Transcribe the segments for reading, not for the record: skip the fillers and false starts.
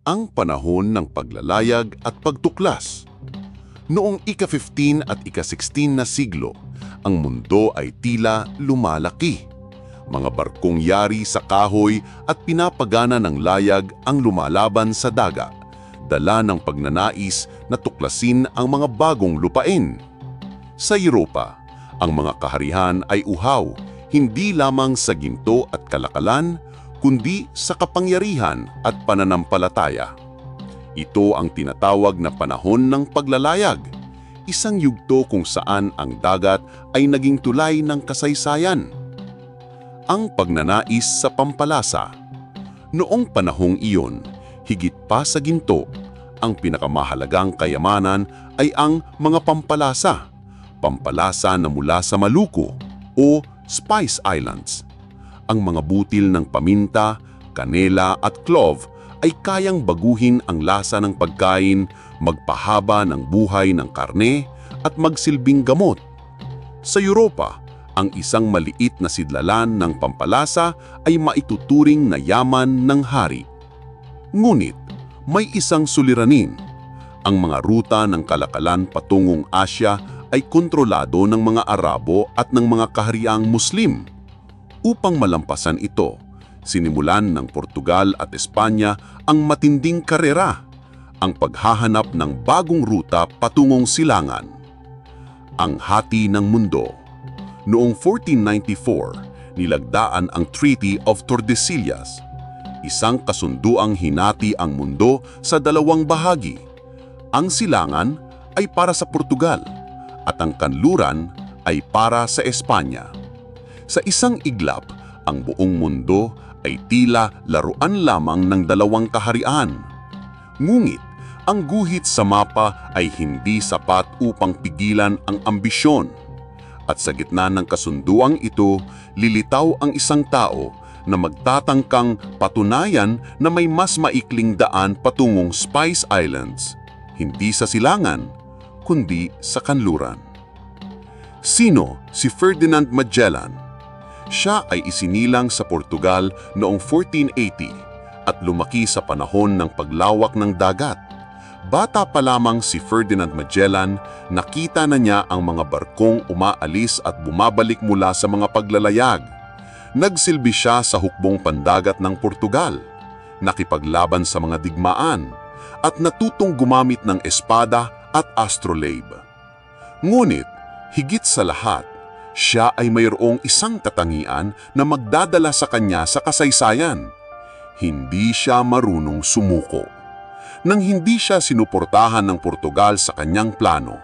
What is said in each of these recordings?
ang panahon ng paglalayag at pagtuklas. Noong ika-15 at ika-16 na siglo, ang mundo ay tila lumalaki. Mga barkong yari sa kahoy at pinapagana ng layag ang lumalaban sa dagat, dala ng pagnanais na tuklasin ang mga bagong lupain. Sa Europa, ang mga kaharihan ay uhaw, hindi lamang sa ginto at kalakalan, kundi sa kapangyarihan at pananampalataya. Ito ang tinatawag na panahon ng paglalayag, isang yugto kung saan ang dagat ay naging tulay ng kasaysayan. Ang pagnanais sa pampalasa. Noong panahong iyon, higit pa sa ginto, ang pinakamahalagang kayamanan ay ang mga pampalasa. Pampalasa na mula sa Maluku o Spice Islands. Ang mga butil ng paminta, kanela at clove ay kayang baguhin ang lasa ng pagkain, magpahaba ng buhay ng karne at magsilbing gamot. Sa Europa, ang isang maliit na sidlalan ng pampalasa ay maituturing na yaman ng hari. Ngunit, may isang suliranin. Ang mga ruta ng kalakalan patungong Asya ay kontrolado ng mga Arabo at ng mga kahariang Muslim. Upang malampasan ito, sinimulan ng Portugal at Espanya ang matinding karera, ang paghahanap ng bagong ruta patungong silangan. Ang hati ng mundo. Noong 1494, nilagdaan ang Treaty of Tordesillas, isang kasunduang hinati ang mundo sa dalawang bahagi. Ang silangan ay para sa Portugal at ang kanluran ay para sa Espanya. Sa isang iglap, ang buong mundo ay tila laruan lamang ng dalawang kaharian. Ngunit, ang guhit sa mapa ay hindi sapat upang pigilan ang ambisyon. At sa gitna ng kasunduang ito, lilitaw ang isang tao na magtatangkang patunayan na may mas maikling daan patungong Spice Islands, hindi sa silangan, kundi sa kanluran. Sino si Ferdinand Magellan? Siya ay isinilang sa Portugal noong 1480 at lumaki sa panahon ng paglawak ng dagat. Bata pa lamang si Ferdinand Magellan, nakita na niya ang mga barkong umaalis at bumabalik mula sa mga paglalayag. Nagsilbi siya sa hukbong pandagat ng Portugal, nakipaglaban sa mga digmaan, at natutong gumamit ng espada at astrolabe. Ngunit, higit sa lahat, siya ay mayroong isang katangian na magdadala sa kanya sa kasaysayan. Hindi siya marunong sumuko. Nang hindi siya sinuportahan ng Portugal sa kanyang plano,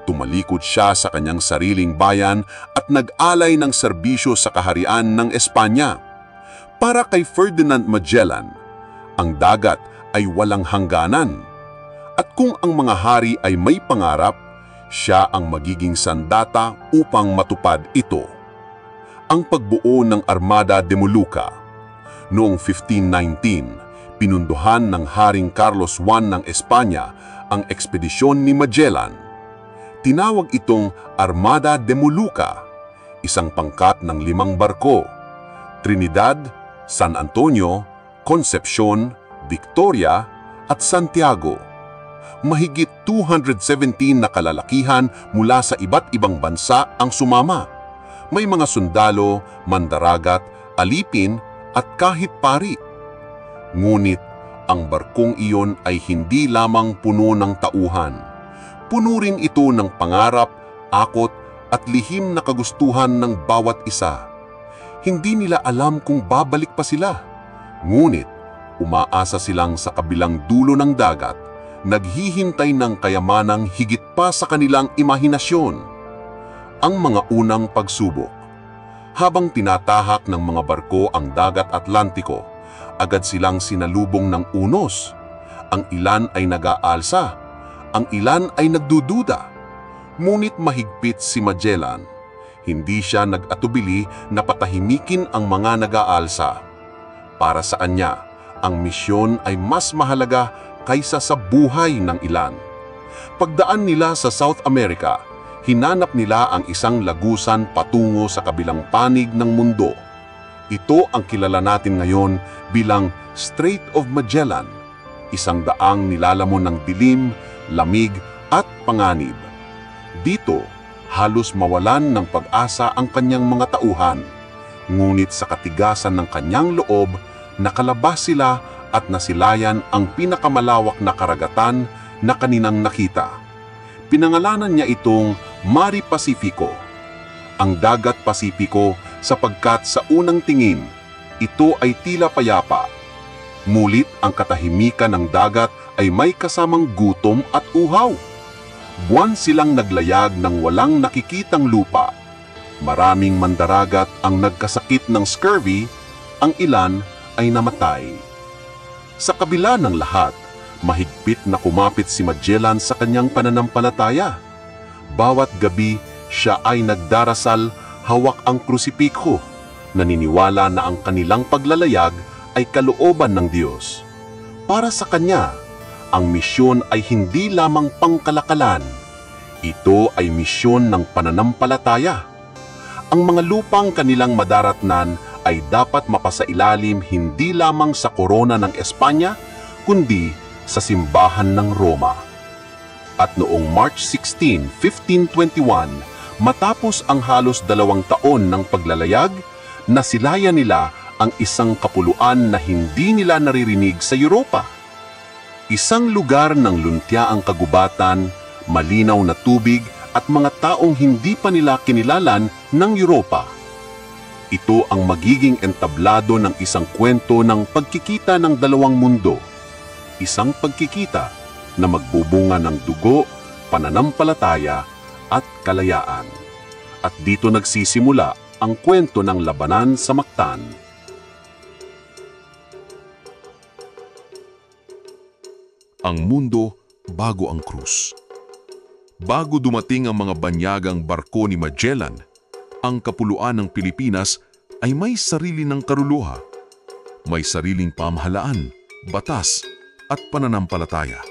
tumalikod siya sa kanyang sariling bayan at nag-alay ng serbisyo sa kaharian ng Espanya. Para kay Ferdinand Magellan, ang dagat ay walang hangganan. At kung ang mga hari ay may pangarap, siya ang magiging sandata upang matupad ito. Ang pagbuo ng Armada de Molucca. Noong 1519, pinunduhan ng Haring Carlos I ng Espanya ang ekspedisyon ni Magellan. Tinawag itong Armada de Molucca, isang pangkat ng 5 barko: Trinidad, San Antonio, Concepcion, Victoria at Santiago. Mahigit 217 na kalalakihan mula sa iba't ibang bansa ang sumama. May mga sundalo, mandaragat, alipin at kahit pari. Ngunit, ang barkong iyon ay hindi lamang puno ng tauhan. Puno rin ito ng pangarap, akot at lihim na kagustuhan ng bawat isa. Hindi nila alam kung babalik pa sila. Ngunit, umaasa silang sa kabilang dulo ng dagat, naghihintay ng kayamanang higit pa sa kanilang imahinasyon. Ang mga unang pagsubok. Habang tinatahak ng mga barko ang dagat Atlantiko, agad silang sinalubong ng unos. Ang ilan ay nag-aalsa, ang ilan ay nagdududa. Ngunit mahigpit si Magellan. Hindi siya nag-atubili na patahimikin ang mga nag-aalsa. Para sa kanya, ang misyon ay mas mahalaga kaysa sa buhay ng ilan. Pagdaan nila sa South America, hinanap nila ang isang lagusan patungo sa kabilang panig ng mundo. Ito ang kilala natin ngayon bilang Strait of Magellan, isang daang nilalamon ng dilim, lamig at panganib. Dito, halos mawalan ng pag-asa ang kanyang mga tauhan. Ngunit sa katigasan ng kanyang loob, nakalabas sila at nasilayan ang pinakamalawak na karagatan na kaninang nakita. Pinangalanan niya itong Mare Pacifico, ang dagat Pasipiko, sapagkat sa unang tingin, ito ay tila payapa. Mulit ang katahimikan ng dagat ay may kasamang gutom at uhaw. Buwan silang naglayag ng walang nakikitang lupa. Maraming mandaragat ang nagkasakit ng scurvy, ang ilan ay namatay. Sa kabila ng lahat, mahigpit na kumapit si Magellan sa kanyang pananampalataya. Bawat gabi, siya ay nagdarasal, hawak ang krusipiko, naniniwala na ang kanilang paglalayag ay kalooban ng Diyos. Para sa kanya, ang misyon ay hindi lamang pangkalakalan. Ito ay misyon ng pananampalataya. Ang mga lupang kanilang madaratnan ay dapat mapasailalim hindi lamang sa korona ng Espanya, kundi sa simbahan ng Roma. At noong March 16, 1521, matapos ang halos 2 taon ng paglalayag, nasilayan nila ang isang kapuluan na hindi nila naririnig sa Europa. Isang lugar ng luntiaang kagubatan, malinaw na tubig at mga taong hindi pa nila kinilalan ng Europa. Ito ang magiging entablado ng isang kwento ng pagkikita ng dalawang mundo. Isang pagkikita na magbubunga ng dugo, pananampalataya at kalayaan. At dito nagsisimula ang kwento ng labanan sa Mactan. Ang mundo bago ang krus. Bago dumating ang mga banyagang barko ni Magellan, ang kapuluan ng Pilipinas ay may sarili ng karuluha. May sariling pamahalaan, batas at pananampalataya.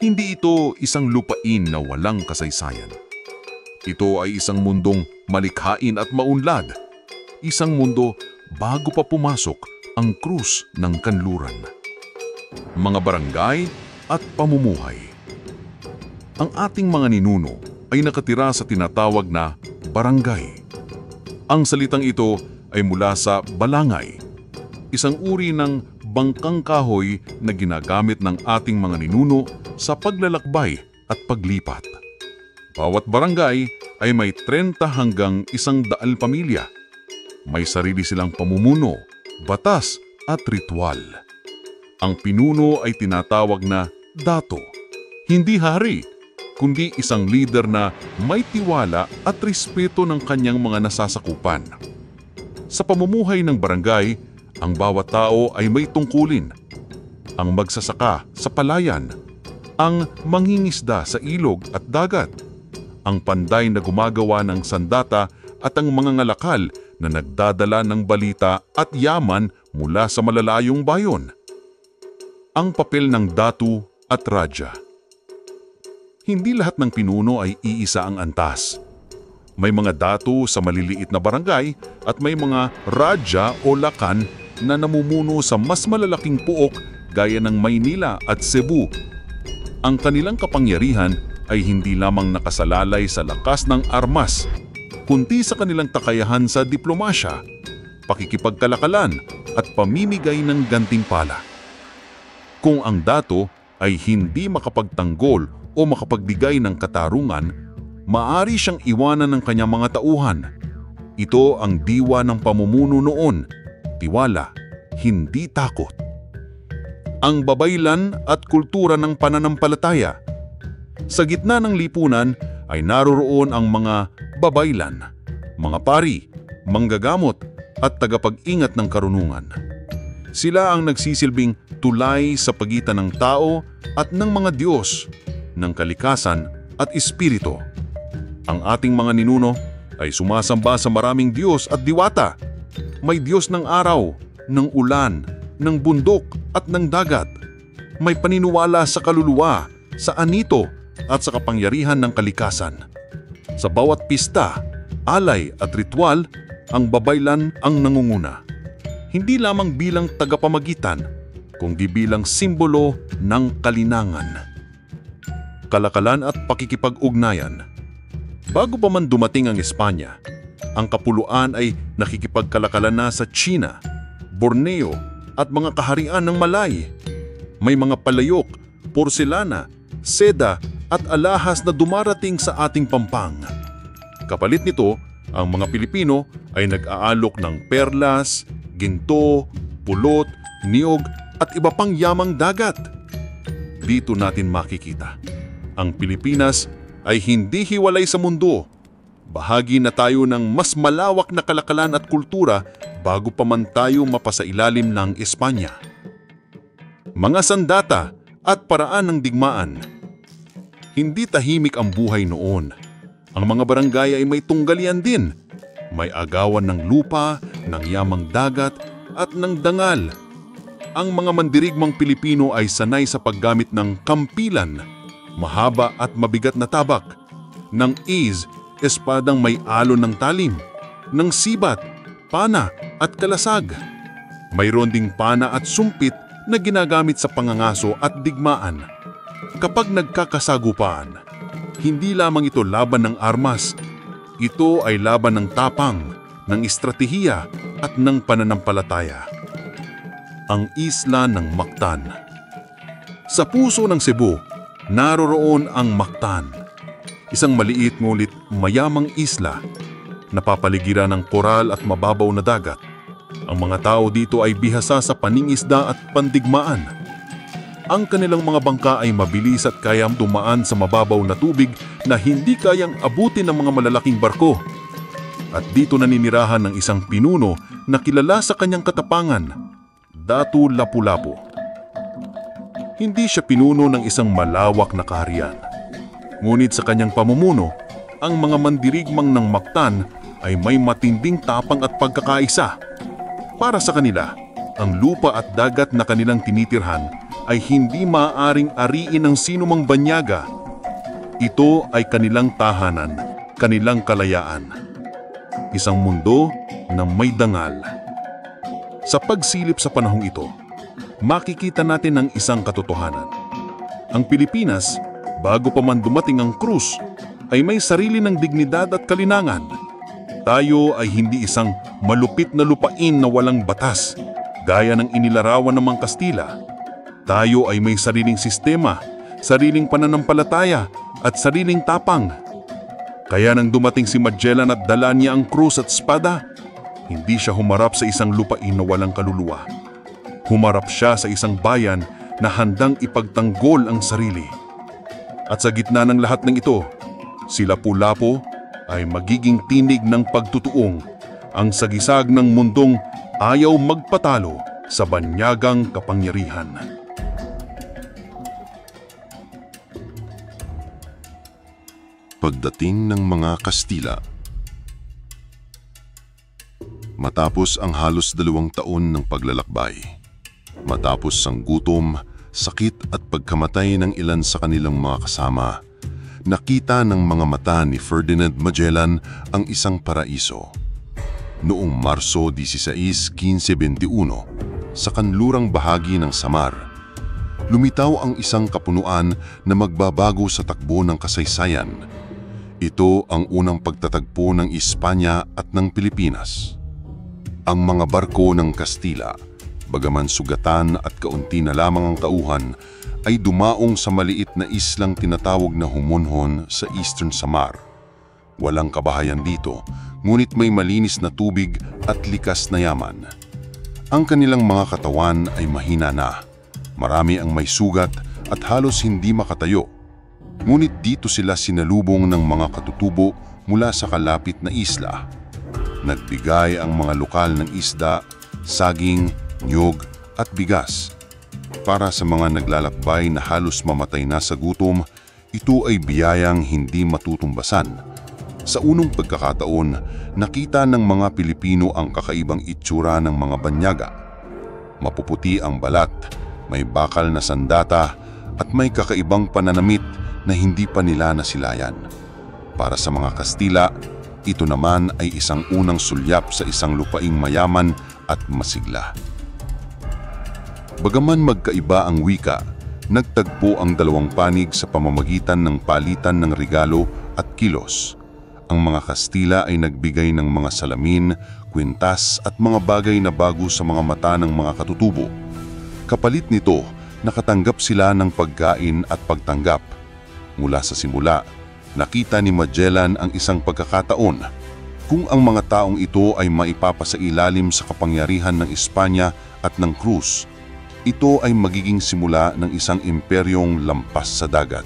Hindi ito isang lupain na walang kasaysayan. Ito ay isang mundong malikhain at maunlad. Isang mundo bago pa pumasok ang krus ng kanluran. Mga barangay at pamumuhay. Ang ating mga ninuno ay nakatira sa tinatawag na barangay. Ang salitang ito ay mula sa balangay, isang uri ng bangkang kahoy na ginagamit ng ating mga ninuno sa paglalakbay at paglipat. Bawat barangay ay may 30 hanggang 100 pamilya. May sarili silang pamumuno, batas at ritual. Ang pinuno ay tinatawag na dato, hindi hari, kundi isang leader na may tiwala at respeto ng kanyang mga nasasakupan. Sa pamumuhay ng barangay, ang bawat tao ay may tungkulin. Ang magsasaka sa palayan, ang mangingisda sa ilog at dagat, ang panday na gumagawa ng sandata at ang mga ngalakal na nagdadala ng balita at yaman mula sa malalayong bayon. Ang papel ng datu at radya. Hindi lahat ng pinuno ay iisa ang antas. May mga datu sa maliliit na barangay at may mga radya o lakan na namumuno sa mas malalaking puok gaya ng Maynila at Cebu. Ang kanilang kapangyarihan ay hindi lamang nakasalalay sa lakas ng armas, kundi sa kanilang takayahan sa diplomasya, pakikipagkalakalan at pamimigay ng gantimpala. Kung ang dato ay hindi makapagtanggol o makapagbigay ng katarungan, maaari siyang iwanan ng kanyang mga tauhan. Ito ang diwa ng pamumuno noon, tiwala, hindi takot. Ang babaylan at kultura ng pananampalataya. Sa gitna ng lipunan ay naroroon ang mga babaylan, mga pari, manggagamot at tagapag-ingat ng karunungan. Sila ang nagsisilbing tulay sa pagitan ng tao at ng mga Diyos, ng kalikasan at espiritu. Ang ating mga ninuno ay sumasamba sa maraming Diyos at diwata. May Diyos ng araw, ng ulan, ng bundok at ng dagat. May paniniwala sa kaluluwa, sa anito at sa kapangyarihan ng kalikasan. Sa bawat pista, alay at ritual, ang babaylan ang nangunguna. Hindi lamang bilang tagapamagitan, kundi bilang simbolo ng kalinangan, kalakalan at pakikipag-ugnayan. Bago pa man dumating ang Espanya, ang kapuluan ay nakikipagkalakalan na sa China, Borneo at mga kaharian ng Malay. May mga palayok, porselana, seda at alahas na dumarating sa ating pampang. Kapalit nito, ang mga Pilipino ay nag-aalok ng perlas, ginto, pulot, niyog at iba pang yamang dagat. Dito natin makikita, ang Pilipinas ay hindi hiwalay sa mundo. Bahagi na tayo ng mas malawak na kalakalan at kultura bago pa man tayo mapasailalim ng Espanya. Mga sandata at paraan ng digmaan. Hindi tahimik ang buhay noon. Ang mga barangay ay may tunggalian din. May agawan ng lupa, ng yamang dagat at ng dangal. Ang mga mandirigmang Pilipino ay sanay sa paggamit ng kampilan, mahaba at mabigat na tabak, ng espadang may alon ng talim, ng sibat, pana at kalasag. Mayroon ding pana at sumpit na ginagamit sa pangangaso at digmaan. Kapag nagkakasagupaan, hindi lamang ito laban ng armas, ito ay laban ng tapang, ng estratehiya at ng pananampalataya. Ang isla ng Mactan. Sa puso ng Cebu, naroroon ang Mactan, isang maliit ngulit mayamang isla, napapaligiran ng koral at mababaw na dagat. Ang mga tao dito ay bihasa sa paningisda at pandigmaan. Ang kanilang mga bangka ay mabilis at kayang dumaan sa mababaw na tubig na hindi kayang abutin ng mga malalaking barko. At dito naninirahan ng isang pinuno na kilala sa kanyang katapangan, Datu Lapu-Lapu. Hindi siya pinuno ng isang malawak na kaharian. Ngunit sa kanyang pamumuno, ang mga mandirigmang ng Mactan ay may matinding tapang at pagkakaisa. Para sa kanila, ang lupa at dagat na kanilang tinitirhan ay hindi maaaring ariin ng sinumang banyaga. Ito ay kanilang tahanan, kanilang kalayaan. Isang mundo na may dangal. Sa pagsilip sa panahong ito, makikita natin ang isang katotohanan. Ang Pilipinas, bago pa man dumating ang krus, ay may sarili ng dignidad at kalinangan. Tayo ay hindi isang malupit na lupain na walang batas, gaya ng inilarawan ng mga Kastila. Tayo ay may sariling sistema, sariling pananampalataya at sariling tapang. Kaya nang dumating si Magellan at dala niya ang krus at espada, hindi siya humarap sa isang lupain na walang kaluluwa. Humarap siya sa isang bayan na handang ipagtanggol ang sarili. At sa gitna ng lahat ng ito, si Lapu-Lapu ay magiging tinig ng pagtutuong, ang sagisag ng mundong ayaw magpatalo sa banyagang kapangyarihan. Pagdating ng mga Kastila. Matapos ang halos 2 taon ng paglalakbay, matapos ang gutom, sakit at pagkamatay ng ilan sa kanilang mga kasama, nakita ng mga mata ni Ferdinand Magellan ang isang paraiso. Noong Marso 16, 1521, sa kanlurang bahagi ng Samar, lumitaw ang isang kapunuan na magbabago sa takbo ng kasaysayan. Ito ang unang pagtatagpo ng Espanya at ng Pilipinas. Ang mga barko ng Kastila, bagaman sugatan at kaunti na lamang ang tauhan, ay dumaong sa maliit na islang tinatawag na Humonhon sa Eastern Samar. Walang kabahayan dito, ngunit may malinis na tubig at likas na yaman. Ang kanilang mga katawan ay mahina na. Marami ang may sugat at halos hindi makatayo. Ngunit dito sila sinalubong ng mga katutubo mula sa kalapit na isla. Nagbigay ang mga lokal ng isda, saging, niyog at bigas. Para sa mga naglalakbay na halos mamatay na sa gutom, ito ay biyayang hindi matutumbasan. Sa unang pagkakataon, nakita ng mga Pilipino ang kakaibang itsura ng mga banyaga. Mapuputi ang balat, may bakal na sandata at may kakaibang pananamit na hindi pa nila nasilayan. Para sa mga Kastila, ito naman ay isang unang sulyap sa isang lupaing mayaman at masigla. Bagaman magkaiba ang wika, nagtagpo ang dalawang panig sa pamamagitan ng palitan ng regalo at kilos. Ang mga Kastila ay nagbigay ng mga salamin, kwintas at mga bagay na bago sa mga mata ng mga katutubo. Kapalit nito, nakatanggap sila ng pagkain at pagtanggap. Mula sa simula, nakita ni Magellan ang isang pagkakataon kung ang mga taong ito ay maipapasailalim sa kapangyarihan ng Espanya at ng Cruz. Ito ay magiging simula ng isang imperyong lampas sa dagat.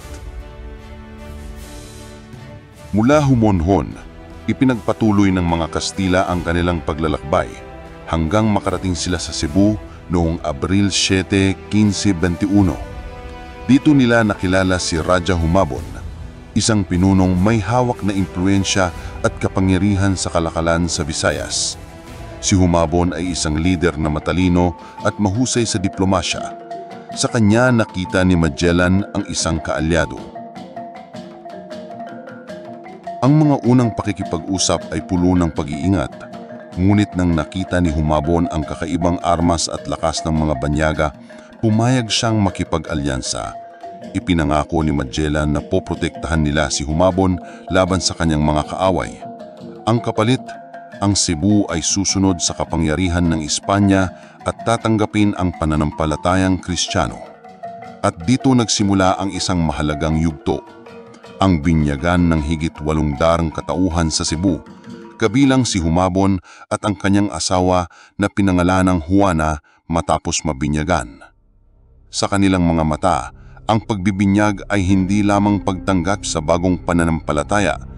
Mula Humonhon, ipinagpatuloy ng mga Kastila ang kanilang paglalakbay hanggang makarating sila sa Cebu noong Abril 7, 1521. Dito nila nakilala si Raja Humabon, isang pinunong may hawak na impluensya at kapangyarihan sa kalakalan sa Visayas. Si Humabon ay isang lider na matalino at mahusay sa diplomasya. Sa kanya nakita ni Magellan ang isang kaalyado. Ang mga unang pakikipag-usap ay pulo ng pag-iingat, ngunit nang nakita ni Humabon ang kakaibang armas at lakas ng mga banyaga, pumayag siyang makipag-alyansa. Ipinangako ni Magellan na poprotektahan nila si Humabon laban sa kanyang mga kaaway. Ang kapalit, ang Cebu ay susunod sa kapangyarihan ng Espanya at tatanggapin ang pananampalatayang Kristiyano. At dito nagsimula ang isang mahalagang yugto, ang binyagan ng higit 800 katauhan sa Cebu, kabilang si Humabon at ang kanyang asawa na pinangalanang Juana matapos mabinyagan. Sa kanilang mga mata, ang pagbibinyag ay hindi lamang pagtanggap sa bagong pananampalataya,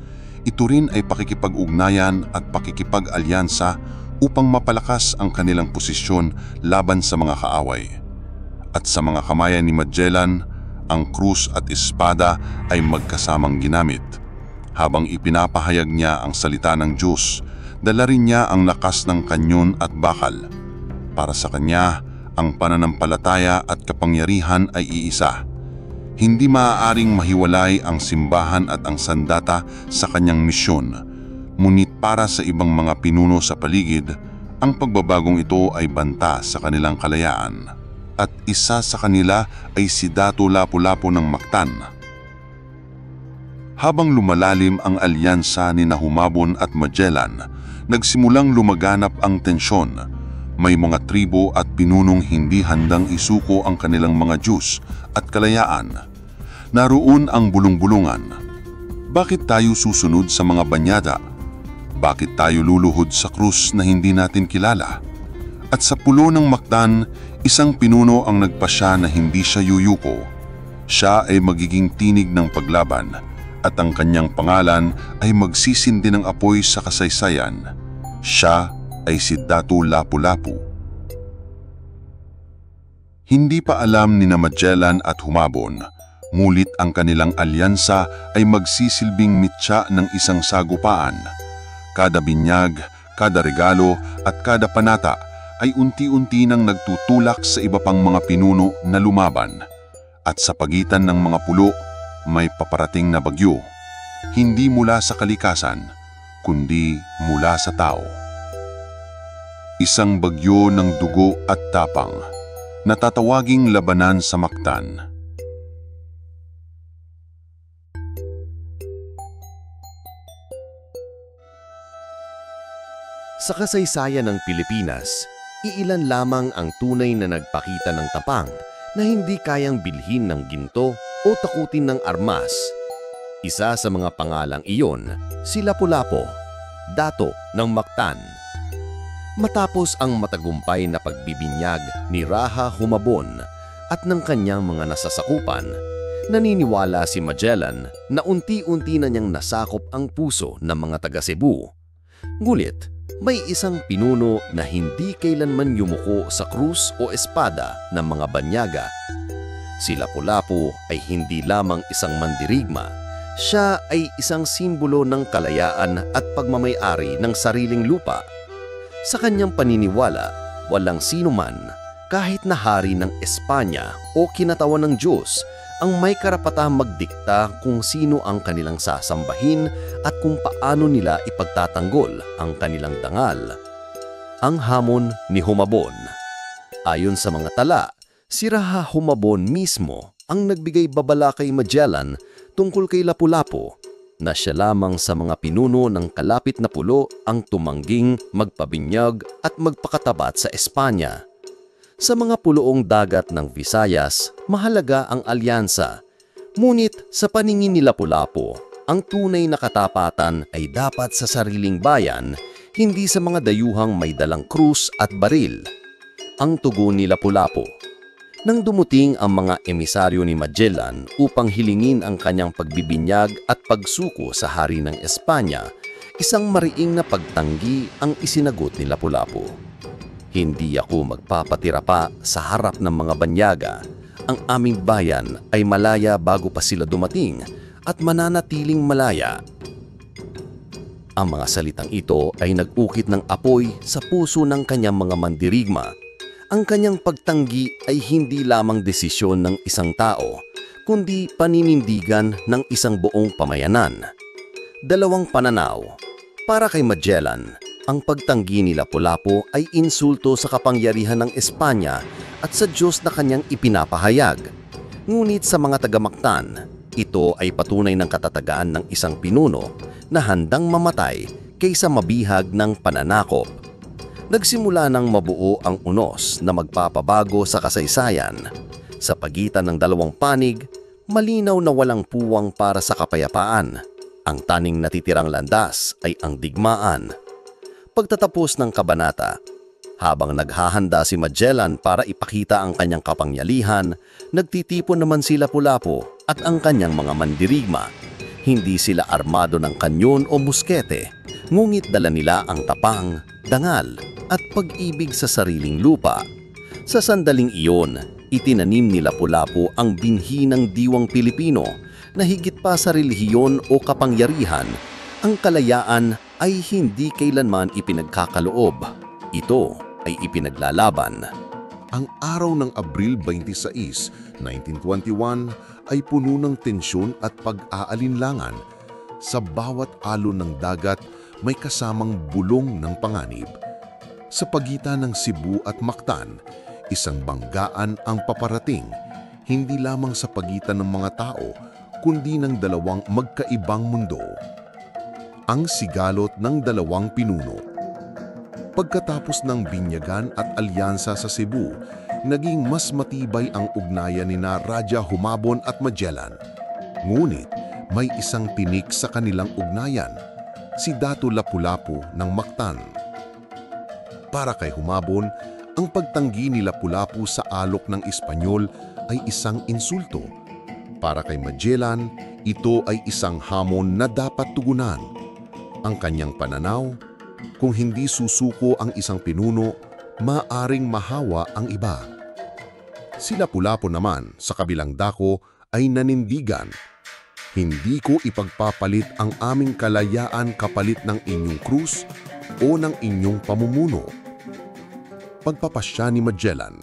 ito rin ay pakikipag-ugnayan at pakikipag-alyansa upang mapalakas ang kanilang posisyon laban sa mga kaaway. At sa mga kamayan ni Magellan, ang krus at espada ay magkasamang ginamit. Habang ipinapahayag niya ang salita ng Diyos, dala rin niya ang lakas ng kanyon at bakal. Para sa kanya, ang pananampalataya at kapangyarihan ay iisa. Hindi maaaring mahiwalay ang simbahan at ang sandata sa kanyang misyon. Ngunit para sa ibang mga pinuno sa paligid, ang pagbabagong ito ay banta sa kanilang kalayaan. At isa sa kanila ay si Dato Lapu-Lapu ng Mactan. Habang lumalalim ang alyansa ni Humabon at Magellan, nagsimulang lumaganap ang tensyon. May mga tribo at pinunong hindi handang isuko ang kanilang mga Diyos at kalayaan. Naroon ang bulong-bulungan. Bakit tayo susunod sa mga banyada? Bakit tayo luluhod sa krus na hindi natin kilala? At sa pulo ng Mactan, isang pinuno ang nagpasya na hindi siya yuyuko. Siya ay magiging tinig ng paglaban at ang kanyang pangalan ay magsisindi ng apoy sa kasaysayan. Siya ay si Dato Lapu-Lapu. Hindi pa alam ni Magellan at Humabon, ngulit ang kanilang alyansa ay magsisilbing mitya ng isang sagupaan. Kada binyag, kada regalo at kada panata ay unti-unti nang nagtutulak sa iba pang mga pinuno na lumaban. At sa pagitan ng mga pulo, may paparating na bagyo, hindi mula sa kalikasan, kundi mula sa tao. Isang bagyo ng dugo at tapang, natatawaging labanan sa Mactan. Sa kasaysayan ng Pilipinas, iilan lamang ang tunay na nagpakita ng tapang na hindi kayang bilhin ng ginto o takutin ng armas. Isa sa mga pangalang iyon, si Lapu-Lapu, Dato ng Mactan. Matapos ang matagumpay na pagbibinyag ni Raja Humabon at ng kanyang mga nasasakupan, naniniwala si Magellan na unti-unti na niyang nasakop ang puso ng mga taga Cebu. Ngulit, may isang pinuno na hindi kailanman yumuko sa krus o espada ng mga banyaga. Si Lapu-Lapu ay hindi lamang isang mandirigma, siya ay isang simbolo ng kalayaan at pagmamay-ari ng sariling lupa. Sa kanyang paniniwala, walang sino man, kahit na hari ng Espanya o kinatawan ng Diyos, ang may karapatang magdikta kung sino ang kanilang sasambahin at kung paano nila ipagtatanggol ang kanilang dangal. Ang hamon ni Humabon. Ayon sa mga tala, Si Raja Humabon mismo ang nagbigay babala kay Magellan tungkol kay Lapu-Lapu na siya lamang sa mga pinuno ng kalapit na pulo ang tumangging magpabinyag at magpakatabat sa Espanya. Sa mga puloong dagat ng Visayas, mahalaga ang alyansa. Ngunit sa paningin ni Lapu-Lapu, ang tunay na katapatan ay dapat sa sariling bayan, hindi sa mga dayuhang may dalang krus at baril. Ang tugon ni Lapu-Lapu. Nang dumuting ang mga emisaryo ni Magellan upang hilingin ang kanyang pagbibinyag at pagsuko sa hari ng Espanya, isang mariing na pagtanggi ang isinagot ni Lapu-Lapu. Hindi ako magpapatira pa sa harap ng mga banyaga. Ang aming bayan ay malaya bago pa sila dumating at mananatiling malaya. Ang mga salitang ito ay nag-ukit ng apoy sa puso ng kanyang mga mandirigma. Ang kanyang pagtanggi ay hindi lamang desisyon ng isang tao, kundi paninindigan ng isang buong pamayanan. Dalawang pananaw. Para kay Magellan, ang pagtanggi ni Lapu-Lapu ay insulto sa kapangyarihan ng Espanya at sa Diyos na kanyang ipinapahayag. Ngunit sa mga taga-Mactan, ito ay patunay ng katatagan ng isang pinuno na handang mamatay kaysa mabihag ng pananakop. Nagsimula ng mabuo ang unos na magpapabago sa kasaysayan. Sa pagitan ng dalawang panig, malinaw na walang puwang para sa kapayapaan. Ang taning natitirang landas ay ang digmaan. Pagtatapos ng kabanata, habang naghahanda si Magellan para ipakita ang kanyang kapangyarihan, nagtitipon naman si Lapu-Lapu at ang kanyang mga mandirigma. Hindi sila armado ng kanyon o muskete, ngunit dala nila ang tapang, dangal at pag-ibig sa sariling lupa. Sa sandaling iyon, itinanim ni Lapu-Lapu ang binhi ng diwang Pilipino na higit pa sa relihiyon o kapangyarihan, ang kalayaan ay hindi kailanman ipinagkakaloob. Ito ay ipinaglalaban. Ang araw ng Abril 26, 1921 ay puno ng tensyon at pag-aalinlangan. Sa bawat alon ng dagat may kasamang bulong ng panganib. Sa pagitan ng Cebu at Mactan, isang banggaan ang paparating, hindi lamang sa pagitan ng mga tao, kundi ng dalawang magkaibang mundo. Ang sigalot ng dalawang pinuno. Pagkatapos ng binyagan at alyansa sa Cebu, naging mas matibay ang ugnayan nina Raja Humabon at Magellan. Ngunit may isang tinik sa kanilang ugnayan, si Datu Lapu-Lapu ng Mactan. Para kay Humabon, ang pagtanggi ni Lapu-Lapu sa alok ng Espanyol ay isang insulto. Para kay Magellan, ito ay isang hamon na dapat tugunan. Ang kanyang pananaw, kung hindi susuko ang isang pinuno, maaring mahawa ang iba. Si Lapu-Lapu naman, sa kabilang dako, ay nanindigan. Hindi ko ipagpapalit ang aming kalayaan kapalit ng inyong krus o ng inyong pamumuno. Pagpapasya ni Magellan.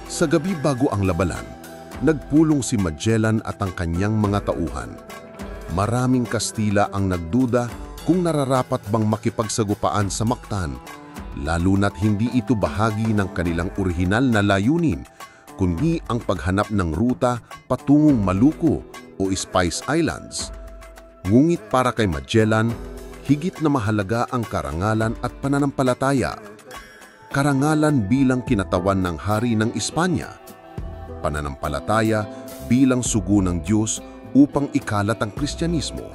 Sa gabi bago ang labanan, nagpulong si Magellan at ang kanyang mga tauhan. Maraming Kastila ang nagduda kung nararapat bang makipagsagupaan sa Mactan, lalo na't hindi ito bahagi ng kanilang orihinal na layunin, kundi ang paghanap ng ruta patungong Maluku o Spice Islands. Ngunit para kay Magellan, higit na mahalaga ang karangalan at pananampalataya. Karangalan bilang kinatawan ng hari ng Espanya, pananampalataya bilang sugo ng Diyos upang ikalat ang Kristyanismo.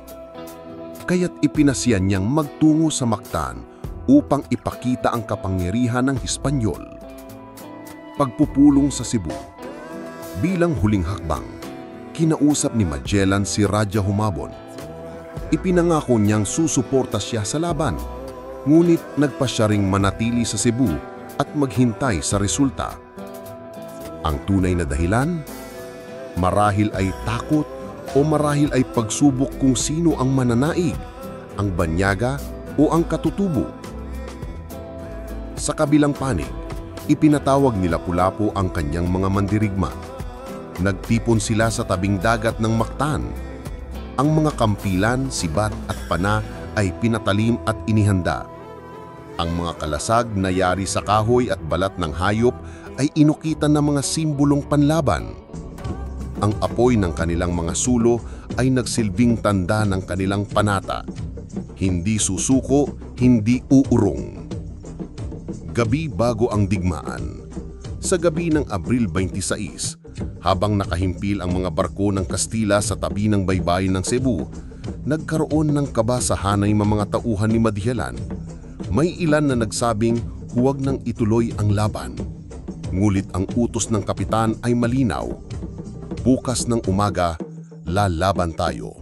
Kaya't ipinasyan niyang magtungo sa Mactan upang ipakita ang kapangyarihan ng Espanyol. Pagpupulong sa Cebu. Bilang huling hakbang, kinausap ni Magellan si Raja Humabon. Ipinangako niyang susuporta siya sa laban, ngunit nagpa siya ring manatili sa Cebu at maghintay sa resulta. Ang tunay na dahilan? Marahil ay takot o marahil ay pagsubok kung sino ang mananaig, ang banyaga o ang katutubo. Sa kabilang panig, ipinatawag ni Lapu-Lapu ang kanyang mga mandirigma. Nagtipon sila sa tabing dagat ng Mactan. Ang mga kampilan, sibat at pana ay pinatalim at inihanda. Ang mga kalasag na yari sa kahoy at balat ng hayop ay inukitan ng mga simbolong panlaban. Ang apoy ng kanilang mga sulo ay nagsilbing tanda ng kanilang panata. Hindi susuko, hindi uurong. Gabi bago ang digmaan. Sa gabi ng Abril 26, habang nakahimpil ang mga barko ng Kastila sa tabi ng baybayin ng Cebu, nagkaroon ng kaba sa hanay mga tauhan ni Madialan. May ilan na nagsabing huwag nang ituloy ang laban. Ngulit ang utos ng kapitan ay malinaw. Bukas ng umaga, lalaban tayo.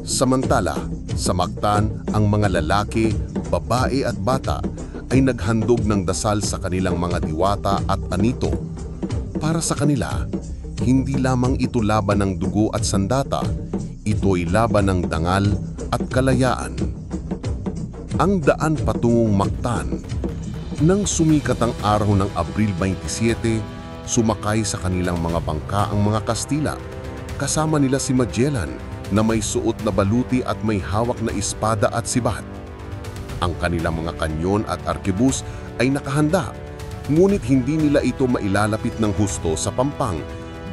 Samantala, sa Mactan, ang mga lalaki, babae at bata ay naghandog ng dasal sa kanilang mga diwata at anito. Para sa kanila, hindi lamang ito laban ng dugo at sandata, ito'y laban ng dangal at kalayaan. Ang daan patungong Mactan. Nang sumikat ang araw ng Abril 27, sumakay sa kanilang mga bangka ang mga Kastila. Kasama nila si Magellan na may suot na baluti at may hawak na espada at sibat. Ang kanilang mga kanyon at arkebus ay nakahanda, ngunit hindi nila ito mailalapit ng husto sa pampang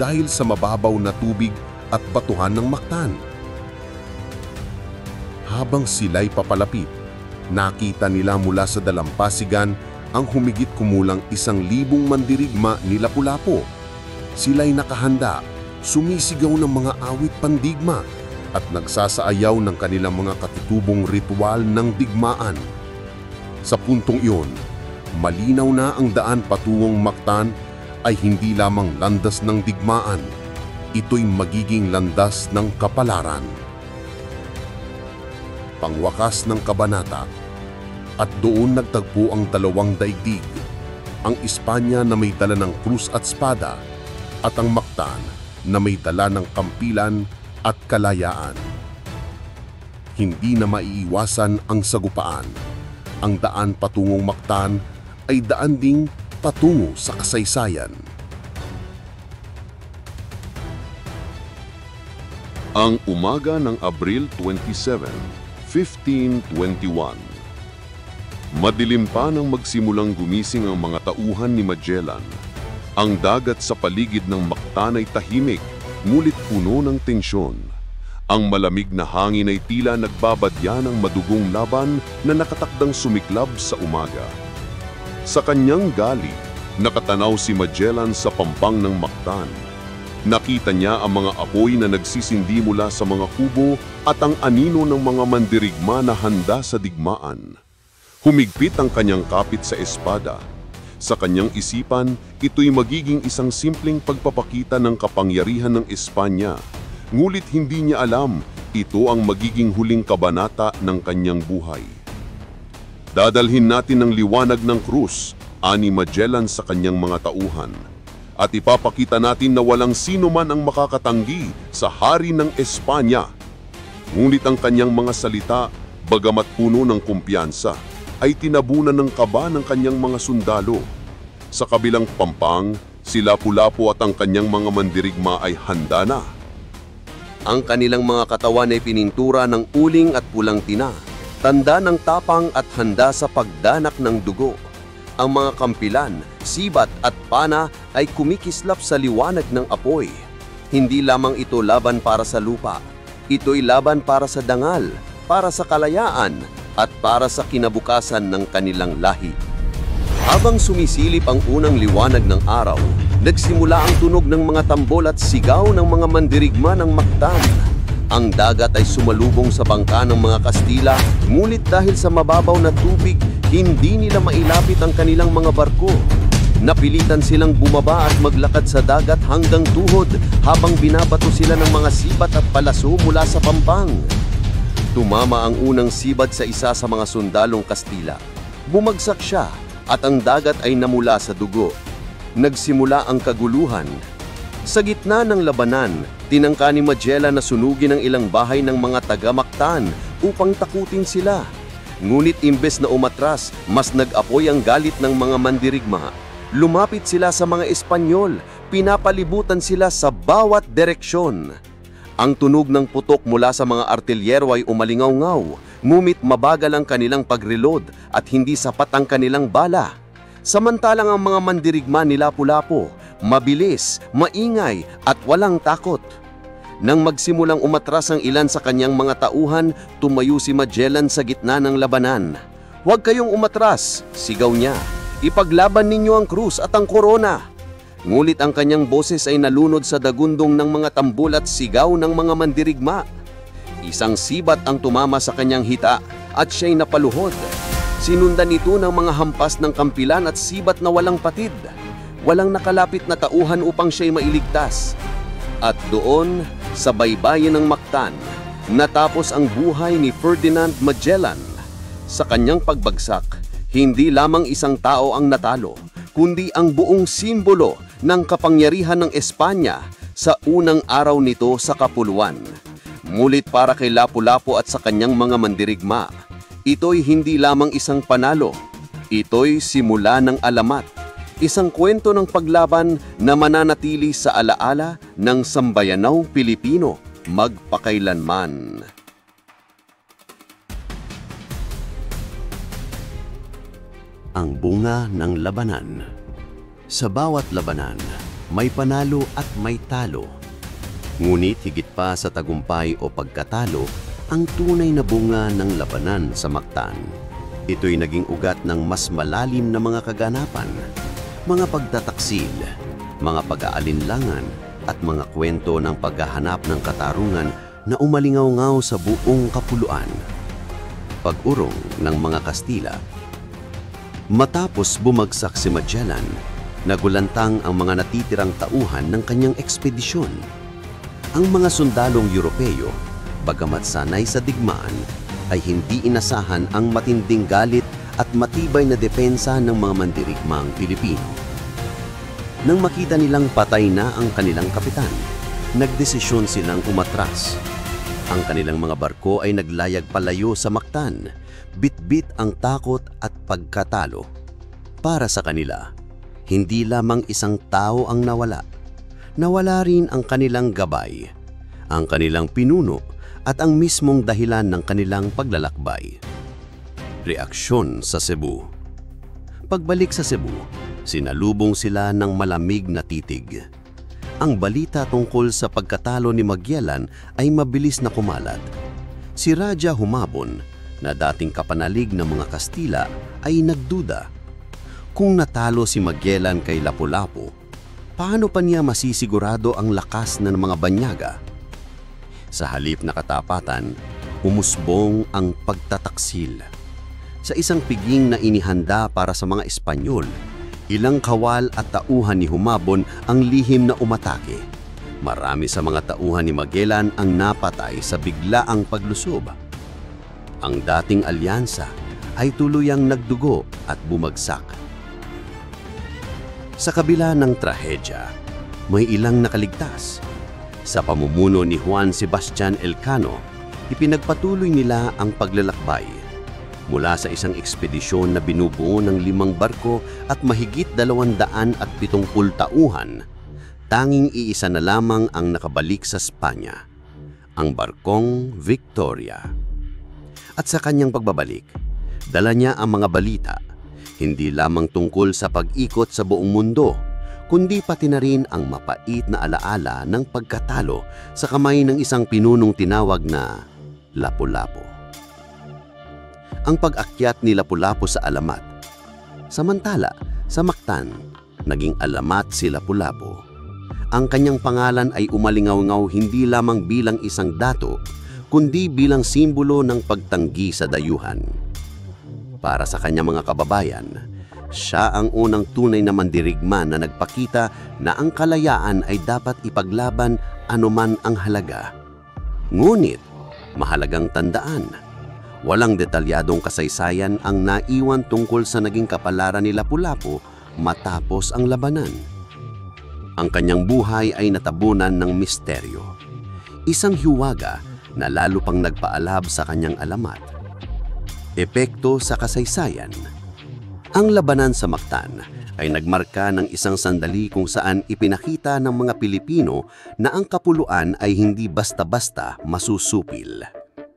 dahil sa mababaw na tubig at batuhan ng Mactan. Habang sila'y papalapit, nakita nila mula sa dalampasigan ang humigit kumulang 1,000 mandirigma ni Lapu-Lapu. Sila'y nakahanda, sumisigaw ng mga awit pandigma at nagsasaayaw ng kanilang mga katutubong ritual ng digmaan. Sa puntong iyon, malinaw na ang daan patungong Mactan ay hindi lamang landas ng digmaan, ito'y magiging landas ng kapalaran. Pangwakas ng kabanata. At doon nagtagpo ang dalawang daigdig, ang Espanya na may dala ng krus at espada at ang Mactan na may dala ng kampilan at kalayaan. Hindi na maiiwasan ang sagupaan. Ang daan patungong Mactan ay daan ding patungo sa kasaysayan. Ang umaga ng Abril 27, 1521. Madilim pa nang magsimulang gumising ang mga tauhan ni Magellan. Ang dagat sa paligid ng Mactan ay tahimik, ngulit puno ng tensyon. Ang malamig na hangin ay tila nagbabadya ng madugong laban na nakatakdang sumiklab sa umaga. Sa kanyang gali, nakatanaw si Magellan sa pampang ng Mactan. Nakita niya ang mga apoy na nagsisindi mula sa mga kubo at ang anino ng mga mandirigma na handa sa digmaan. Humigpit ang kanyang kapit sa espada. Sa kanyang isipan, ito'y magiging isang simpleng pagpapakita ng kapangyarihan ng Espanya. Ngulit hindi niya alam, ito ang magiging huling kabanata ng kanyang buhay. Dadalhin natin ang liwanag ng krus, ani Magellan sa kanyang mga tauhan. At ipapakita natin na walang sino man ang makakatanggi sa hari ng Espanya. Ngunit ang kanyang mga salita, bagamat puno ng kumpiyansa, ay tinabunan ng kaba ng kanyang mga sundalo. Sa kabilang pampang, si Lapu-Lapu at ang kanyang mga mandirigma ay handa na. Ang kanilang mga katawan ay pinintura ng uling at pulang tina, tanda ng tapang at handa sa pagdanak ng dugo. Ang mga kampilan, sibat at pana ay kumikislap sa liwanag ng apoy. Hindi lamang ito laban para sa lupa, ito'y laban para sa dangal, para sa kalayaan, at para sa kinabukasan ng kanilang lahi. Habang sumisilip ang unang liwanag ng araw, nagsimula ang tunog ng mga tambol at sigaw ng mga mandirigma ng Mactan. Ang dagat ay sumalubong sa bangka ng mga Kastila, ngunit dahil sa mababaw na tubig, hindi nila mailapit ang kanilang mga barko. Napilitan silang bumaba at maglakad sa dagat hanggang tuhod habang binabato sila ng mga sibat at palaso mula sa pampang. Tumama ang unang sibat sa isa sa mga sundalong Kastila. Bumagsak siya at ang dagat ay namula sa dugo. Nagsimula ang kaguluhan. Sa gitna ng labanan, tinangka ni Magellan na sunugin ang ilang bahay ng mga taga-Mactan upang takutin sila. Ngunit imbes na umatras, mas nag-apoy ang galit ng mga mandirigma. Lumapit sila sa mga Espanyol, pinapalibutan sila sa bawat direksyon. Ang tunog ng putok mula sa mga artilyero ay umalingaw-ngaw, ngunit mabagal ang kanilang pag-reload at hindi sapat ang kanilang bala. Samantalang ang mga mandirigma ni Lapu-Lapu, mabilis, maingay at walang takot. Nang magsimulang umatras ang ilan sa kanyang mga tauhan, tumayo si Magellan sa gitna ng labanan. "Huwag kayong umatras," sigaw niya. "Ipaglaban ninyo ang krus at ang korona." Ngulit ang kanyang boses ay nalunod sa dagundong ng mga tambol at sigaw ng mga mandirigma. Isang sibat ang tumama sa kanyang hita at siya'y napaluhod. Sinundan ito ng mga hampas ng kampilan at sibat na walang patid. Walang nakalapit na tauhan upang siya'y mailigtas. At doon, sa baybayin ng Mactan, natapos ang buhay ni Ferdinand Magellan. Sa kanyang pagbagsak, hindi lamang isang tao ang natalo, kundi ang buong simbolo ng kapangyarihan ng Espanya sa unang araw nito sa kapuluan. Ngunit para kay Lapu-Lapu at sa kanyang mga mandirigma, ito'y hindi lamang isang panalo. Ito'y simula ng alamat, isang kwento ng paglaban na mananatili sa alaala ng sambayanang Pilipino magpakailanman. Ang bunga ng labanan. Sa bawat labanan, may panalo at may talo. Ngunit higit pa sa tagumpay o pagkatalo, ang tunay na bunga ng labanan sa Mactan. Ito'y naging ugat ng mas malalim na mga kaganapan, mga pagtataksil, mga pag-aalinlangan at mga kwento ng paghahanap ng katarungan na umalingaw-ngaw sa buong kapuluan. Pag-urong ng mga Kastila. Matapos bumagsak si Magellan, nagulantang ang mga natitirang tauhan ng kanyang ekspedisyon. Ang mga sundalong Europeo, bagamat sanay sa digmaan, ay hindi inasahan ang matinding galit at matibay na depensa ng mga mandirigmang Pilipino. Nang makita nilang patay na ang kanilang kapitan, nagdesisyon silang umatras. Ang kanilang mga barko ay naglayag palayo sa Mactan, bitbit ang takot at pagkatalo. Para sa kanila, hindi lamang isang tao ang nawala. Nawala rin ang kanilang gabay, ang kanilang pinuno at ang mismong dahilan ng kanilang paglalakbay. Reaksyon sa Cebu. Pagbalik sa Cebu, sinalubong sila ng malamig na titig. Ang balita tungkol sa pagkatalo ni Magellan ay mabilis na kumalat. Si Raja Humabon, na dating kapanalig ng mga Kastila, ay nagduda. Kung natalo si Magellan kay Lapu-Lapu, paano pa niya masisigurado ang lakas ng mga banyaga? Sa halip na katapatan, umusbong ang pagtataksil. Sa isang piging na inihanda para sa mga Espanyol, ilang kawal at tauhan ni Humabon ang lihim na umatake. Marami sa mga tauhan ni Magellan ang napatay sa biglaang paglusob. Ang dating alyansa ay tuluyang nagdugo at bumagsak. Sa kabila ng trahedya, may ilang nakaligtas. Sa pamumuno ni Juan Sebastian Elcano, ipinagpatuloy nila ang paglalakbay. Mula sa isang ekspedisyon na binubuo ng 5 barko at mahigit 270 tauhan, tanging iisa na lamang ang nakabalik sa Espanya, ang barkong Victoria. At sa kanyang pagbabalik, dala niya ang mga balita, hindi lamang tungkol sa pag-ikot sa buong mundo, kundi pati na rin ang mapait na alaala ng pagkatalo sa kamay ng isang pinunong tinawag na Lapu-Lapu. Ang pag-akyat ni Lapu-Lapu sa alamat. Samantala, sa Mactan, naging alamat si Lapu-Lapu. Ang kanyang pangalan ay umalingaw-ngaw hindi lamang bilang isang dato, kundi bilang simbolo ng pagtanggi sa dayuhan. Para sa kanyang mga kababayan, siya ang unang tunay na mandirigma na nagpakita na ang kalayaan ay dapat ipaglaban anuman ang halaga. Ngunit, mahalagang tandaan, walang detalyadong kasaysayan ang naiwan tungkol sa naging kapalaran ni Lapu-Lapu matapos ang labanan. Ang kanyang buhay ay natabunan ng misteryo. Isang hiwaga na lalo pang nagpaalab sa kanyang alamat. Epekto sa kasaysayan. Ang labanan sa Mactan ay nagmarka ng isang sandali kung saan ipinakita ng mga Pilipino na ang kapuluan ay hindi basta-basta masusupil.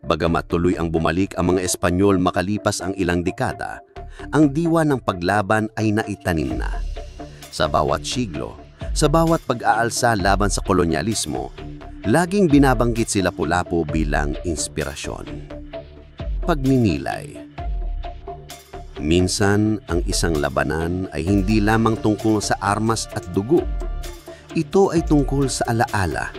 Bagamat tuloy ang bumalik ang mga Espanyol makalipas ang ilang dekada, ang diwa ng paglaban ay naitanim na. Sa bawat siglo, sa bawat pag-aalsa laban sa kolonyalismo, laging binabanggit si Lapu-Lapu bilang inspirasyon. Pagninilay. Minsan, ang isang labanan ay hindi lamang tungkol sa armas at dugo. Ito ay tungkol sa alaala,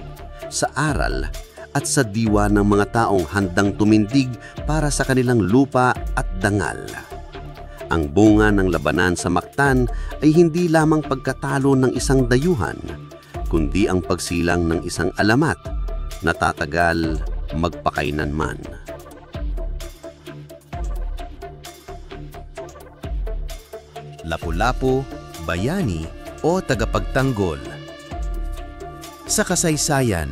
sa aral, at sa diwa ng mga taong handang tumindig para sa kanilang lupa at dangal. Ang bunga ng labanan sa Mactan ay hindi lamang pagkatalo ng isang dayuhan, kundi ang pagsilang ng isang alamat na tatagal magpakailanman. Lapu-Lapu, bayani o tagapagtanggol. Sa kasaysayan,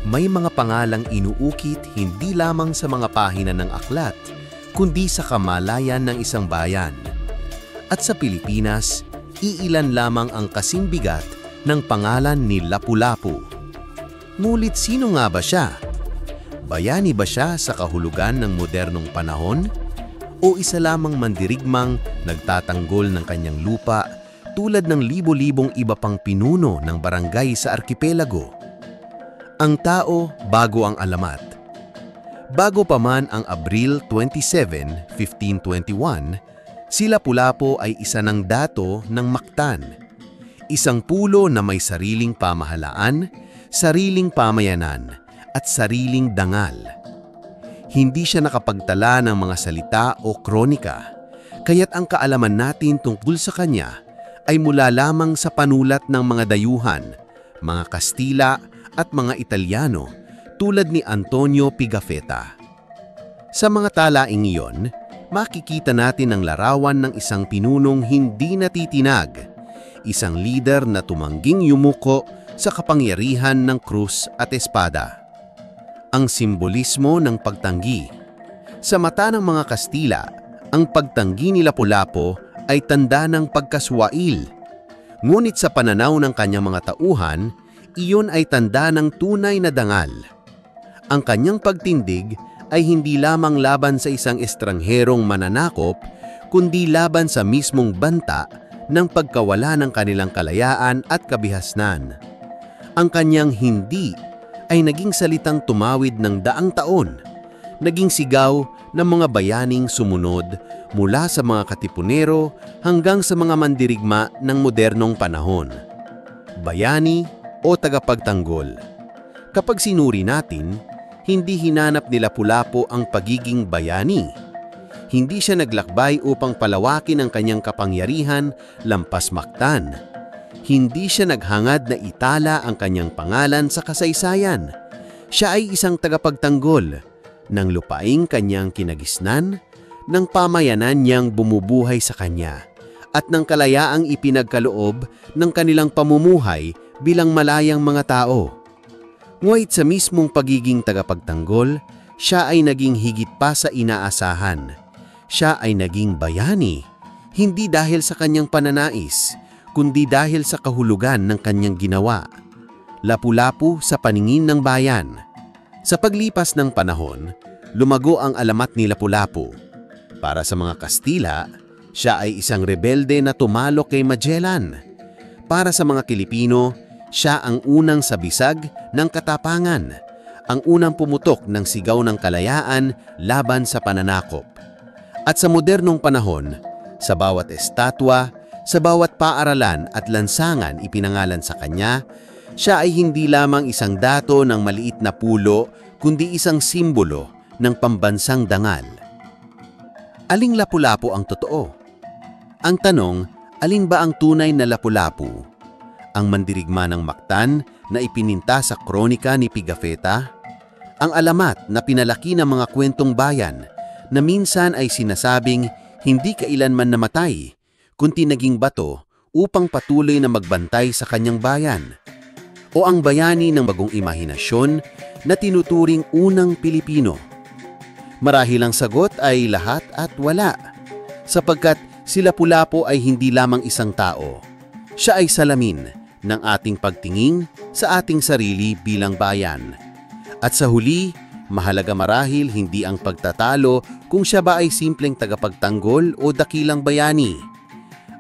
may mga pangalang inuukit hindi lamang sa mga pahina ng aklat, kundi sa kamalayan ng isang bayan. At sa Pilipinas, iilan lamang ang kasing bigat ng pangalan ni Lapu-Lapu. Ngunit sino nga ba siya? Bayani ba siya sa kahulugan ng modernong panahon? O isa lamang mandirigmang nagtatanggol ng kanyang lupa tulad ng libo-libong iba pang pinuno ng barangay sa arkipelago? Ang tao bago ang alamat. Bago pa man ang Abril 27, 1521, si Lapu-Lapu ay isa ng dato ng Mactan. Isang pulo na may sariling pamahalaan, sariling pamayanan, at sariling dangal. Hindi siya nakapagtala ng mga salita o kronika, kaya't ang kaalaman natin tungkol sa kanya ay mula lamang sa panulat ng mga dayuhan, mga Kastila at mga Italyano tulad ni Antonio Pigafetta. Sa mga talaing iyon, makikita natin ang larawan ng isang pinunong hindi natitinag, isang lider na tumangging yumuko sa kapangyarihan ng krus at espada. Ang simbolismo ng pagtanggi. Sa mata ng mga Kastila, ang pagtanggi ni Lapu-Lapu ay tanda ng pagkaswail. Ngunit sa pananaw ng kanyang mga tauhan, iyon ay tanda ng tunay na dangal. Ang kanyang pagtindig ay hindi lamang laban sa isang estrangherong mananakop, kundi laban sa mismong banta ng pagkawala ng kanilang kalayaan at kabihasnan. Ang kanyang hindi ay naging salitang tumawid ng daang taon, naging sigaw ng mga bayaning sumunod mula sa mga katipunero hanggang sa mga mandirigma ng modernong panahon. Bayani o tagapagtanggol. Kapag sinuri natin, hindi hinanap ni Lapu-Lapu ang pagiging bayani. Hindi siya naglakbay upang palawakin ang kanyang kapangyarihan lampas Mactan. Hindi siya naghangad na itala ang kanyang pangalan sa kasaysayan. Siya ay isang tagapagtanggol ng lupaing kanyang kinagisnan, ng pamayanan niyang bumubuhay sa kanya, at ng kalayaang ipinagkaloob ng kanilang pamumuhay bilang malayang mga tao. Ngunit sa mismong pagiging tagapagtanggol, siya ay naging higit pa sa inaasahan. Siya ay naging bayani, hindi dahil sa kanyang pananais, kundi dahil sa kahulugan ng kanyang ginawa. Lapu-Lapu sa paningin ng bayan. Sa paglipas ng panahon, lumago ang alamat ni Lapu-Lapu. Para sa mga Kastila, siya ay isang rebelde na tumalo kay Magellan. Para sa mga Pilipino, siya ang unang sabisag ng katapangan, ang unang pumutok ng sigaw ng kalayaan laban sa pananakop. At sa modernong panahon, sa bawat estatwa, sa bawat paaralan at lansangan ipinangalan sa kanya, siya ay hindi lamang isang dato ng maliit na pulo, kundi isang simbolo ng pambansang dangal. Aling Lapu-Lapu ang totoo? Ang tanong, alin ba ang tunay na Lapu-Lapu? Ang mandirigma ng Mactan na ipininta sa kronika ni Pigafetta? Ang alamat na pinalaki ng mga kwentong bayan na minsan ay sinasabing hindi kailanman namatay, kundi naging bato upang patuloy na magbantay sa kanyang bayan? O ang bayani ng bagong imahinasyon na tinuturing unang Pilipino? Marahil ang sagot ay lahat at wala, sapagkat si Lapu-Lapu ay hindi lamang isang tao. Siya ay salamin ng ating pagtingin sa ating sarili bilang bayan. At sa huli, Mahalaga marahil hindi ang pagtatalo kung siya ba ay simpleng tagapagtanggol o dakilang bayani.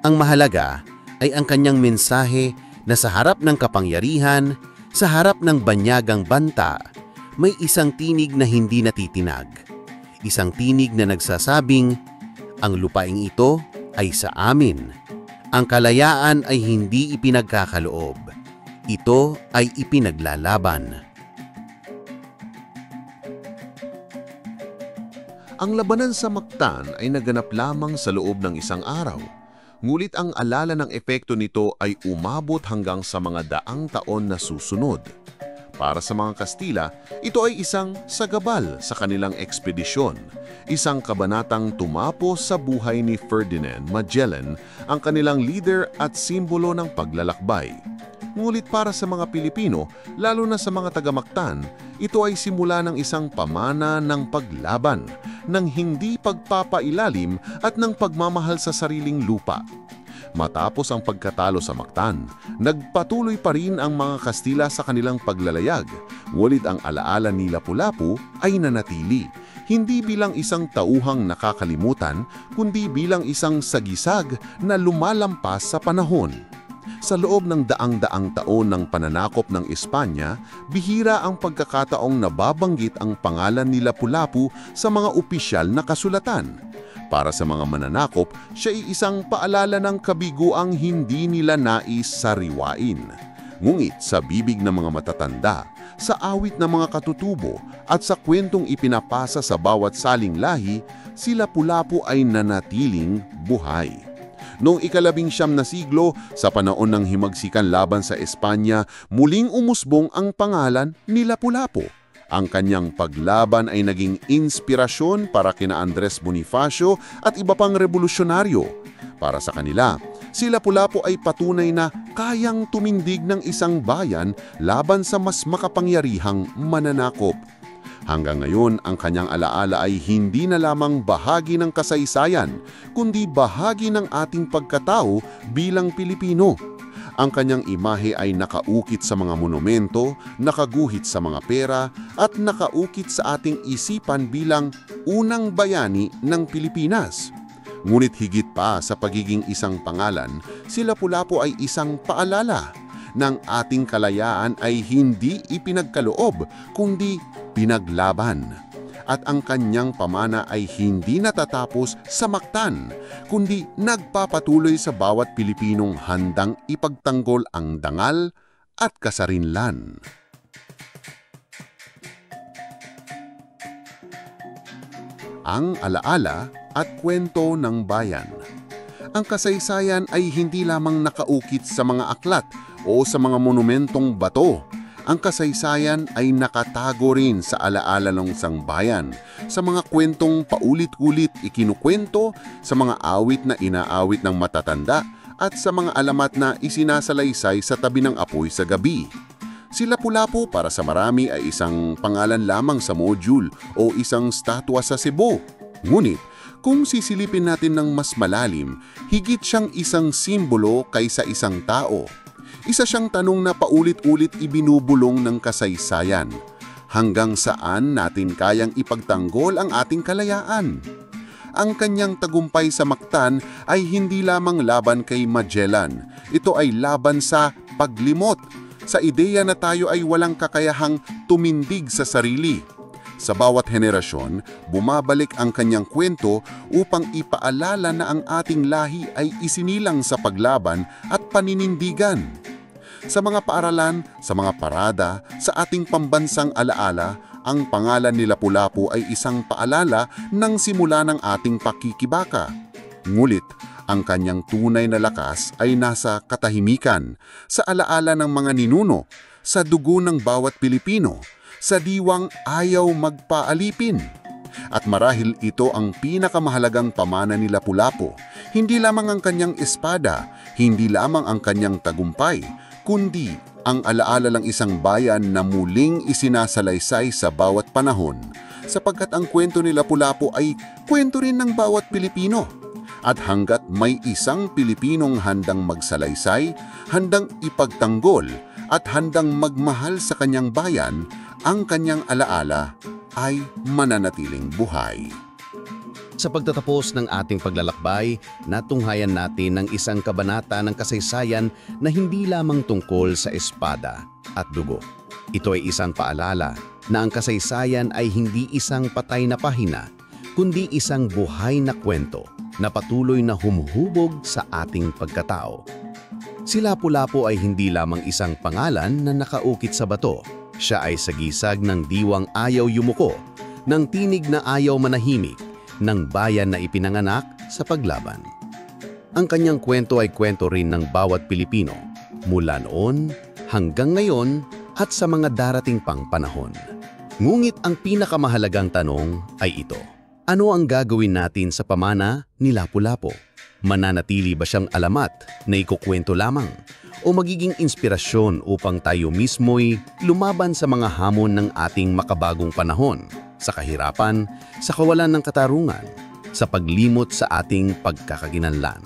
Ang mahalaga ay ang kanyang mensahe na sa harap ng kapangyarihan, sa harap ng banyagang banta, may isang tinig na hindi natitinag. Isang tinig na nagsasabing, ang lupaing ito ay sa amin. Ang kalayaan ay hindi ipinagkakaloob. Ito ay ipinaglalaban. Ang labanan sa Mactan ay naganap lamang sa loob ng isang araw. Ngunit ang alala ng epekto nito ay umabot hanggang sa mga daang taon na susunod. Para sa mga Kastila, ito ay isang sagabal sa kanilang ekspedisyon, isang kabanatang tumapo sa buhay ni Ferdinand Magellan, ang kanilang leader at simbolo ng paglalakbay. Ngunit para sa mga Pilipino, lalo na sa mga taga-Mactan, ito ay simula ng isang pamana ng paglaban, ng hindi pagpapailalim at ng pagmamahal sa sariling lupa. Matapos ang pagkatalo sa Mactan, nagpatuloy pa rin ang mga Kastila sa kanilang paglalayag, ngunit ang alaala ni Lapu-Lapu ay nanatili, hindi bilang isang tauhang nakakalimutan, kundi bilang isang sagisag na lumalampas sa panahon. Sa loob ng daang-daang taon ng pananakop ng Espanya, bihira ang pagkakataong nababanggit ang pangalan ni Lapu-Lapu sa mga opisyal na kasulatan. Para sa mga mananakop, siya ay isang paalala ng kabiguang hindi nila nais sariwain. Ngunit sa bibig ng mga matatanda, sa awit ng mga katutubo at sa kwentong ipinapasa sa bawat saling lahi, si Lapu-Lapu ay nanatiling buhay. Noong ika-19 na siglo, sa panahon ng himagsikan laban sa Espanya, muling umusbong ang pangalan ni Lapu-Lapu. Ang kanyang paglaban ay naging inspirasyon para kina Andres Bonifacio at iba pang revolusyonaryo. Para sa kanila, si Lapu-Lapu ay patunay na kayang tumindig ng isang bayan laban sa mas makapangyarihang mananakop. Hanggang ngayon, ang kanyang alaala ay hindi na lamang bahagi ng kasaysayan, kundi bahagi ng ating pagkatao bilang Pilipino. Ang kanyang imahe ay nakaukit sa mga monumento, nakaguhit sa mga pera, at nakaukit sa ating isipan bilang unang bayani ng Pilipinas. Ngunit higit pa sa pagiging isang pangalan, si Lapu-Lapu ay isang paalala ng ating kalayaan ay hindi ipinagkaloob, kundi pinaglaban. At ang kanyang pamana ay hindi natatapos sa Mactan, kundi nagpapatuloy sa bawat Pilipinong handang ipagtanggol ang dangal at kasarinlan. Ang alaala at kwento ng bayan. Ang kasaysayan ay hindi lamang nakaukit sa mga aklat o sa mga monumentong bato. Ang kasaysayan ay nakatago rin sa alaala ng isang bayan, sa mga kwentong paulit-ulit ikinukwento, sa mga awit na inaawit ng matatanda, at sa mga alamat na isinasalaysay sa tabi ng apoy sa gabi. Si Lapu-Lapu para sa marami ay isang pangalan lamang sa module o isang statwa sa Cebu. Ngunit, kung sisilipin natin ng mas malalim, higit siyang isang simbolo kaysa isang tao. Isa siyang tanong na paulit-ulit ibinubulong ng kasaysayan. Hanggang saan natin kayang ipagtanggol ang ating kalayaan? Ang kanyang tagumpay sa Mactan ay hindi lamang laban kay Magellan. Ito ay laban sa paglimot, sa ideya na tayo ay walang kakayahang tumindig sa sarili. Sa bawat henerasyon, bumabalik ang kanyang kwento upang ipaalala na ang ating lahi ay isinilang sa paglaban at paninindigan. Sa mga paaralan, sa mga parada, sa ating pambansang alaala, ang pangalan ni Lapu-Lapu ay isang paalala ng simula ng ating pakikibaka. Ngulit, ang kanyang tunay na lakas ay nasa katahimikan, sa alaala ng mga ninuno, sa dugo ng bawat Pilipino, sa diwang ayaw magpaalipin. At marahil ito ang pinakamahalagang pamana ni Lapu-Lapu, hindi lamang ang kanyang espada, hindi lamang ang kanyang tagumpay, kundi ang alaala ng isang bayan na muling isinasalaysay sa bawat panahon, sapagkat ang kwento ni Lapu-Lapu ay kwento rin ng bawat Pilipino. At hanggat may isang Pilipinong handang magsalaysay, handang ipagtanggol, at handang magmahal sa kanyang bayan, ang kanyang alaala ay mananatiling buhay. Sa pagtatapos ng ating paglalakbay, natunghayan natin ang isang kabanata ng kasaysayan na hindi lamang tungkol sa espada at dugo. Ito ay isang paalala na ang kasaysayan ay hindi isang patay na pahina, kundi isang buhay na kwento na patuloy na humuhubog sa ating pagkatao. Si Lapu-Lapu ay hindi lamang isang pangalan na nakaukit sa bato. Siya ay sagisag ng diwang ayaw yumuko, ng tinig na ayaw manahimik, ng bayan na ipinanganak sa paglaban. Ang kanyang kwento ay kwento rin ng bawat Pilipino, mula noon hanggang ngayon at sa mga darating pang panahon. Ngunit ang pinakamahalagang tanong ay ito: ano ang gagawin natin sa pamana ni Lapu-Lapu? Mananatili ba siyang alamat na ikukwento lamang? O magiging inspirasyon upang tayo mismo'y lumaban sa mga hamon ng ating makabagong panahon, sa kahirapan, sa kawalan ng katarungan, sa paglimot sa ating pagkakaginanlan?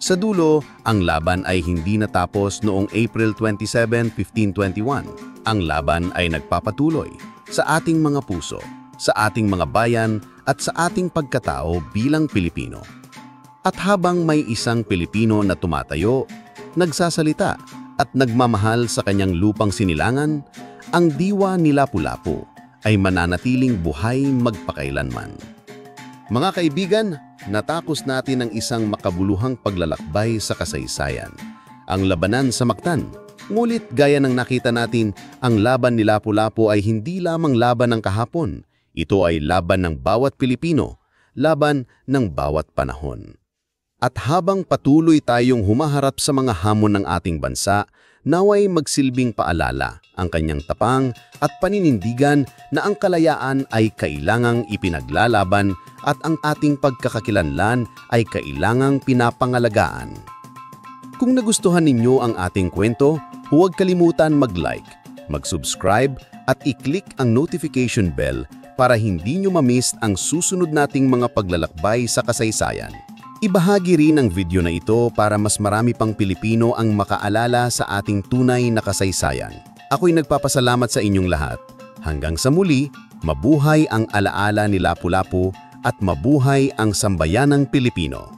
Sa dulo, ang laban ay hindi natapos noong April 27, 1521. Ang laban ay nagpapatuloy sa ating mga puso, sa ating mga bayan at sa ating pagkatao bilang Pilipino. At habang may isang Pilipino na tumatayo, nagsasalita at nagmamahal sa kanyang lupang sinilangan, ang diwa ni Lapu-Lapu ay mananatiling buhay magpakailanman. Mga kaibigan, natapos natin ang isang makabuluhang paglalakbay sa kasaysayan, ang labanan sa Mactan. Ngunit gaya ng nakita natin, ang laban ni Lapu-Lapu ay hindi lamang laban ng kahapon. Ito ay laban ng bawat Pilipino, laban ng bawat panahon. At habang patuloy tayong humaharap sa mga hamon ng ating bansa, naway magsilbing paalala ang kanyang tapang at paninindigan na ang kalayaan ay kailangang ipinaglalaban at ang ating pagkakakilanlan ay kailangang pinapangalagaan. Kung nagustuhan ninyo ang ating kwento, huwag kalimutan mag-like, mag-subscribe at i-click ang notification bell para hindi nyo ma-miss ang susunod nating mga paglalakbay sa kasaysayan. Ibahagi rin ang video na ito para mas marami pang Pilipino ang makaalala sa ating tunay na kasaysayan. Ako'y nagpapasalamat sa inyong lahat. Hanggang sa muli, mabuhay ang alaala ni Lapu-Lapu at mabuhay ang sambayanang Pilipino.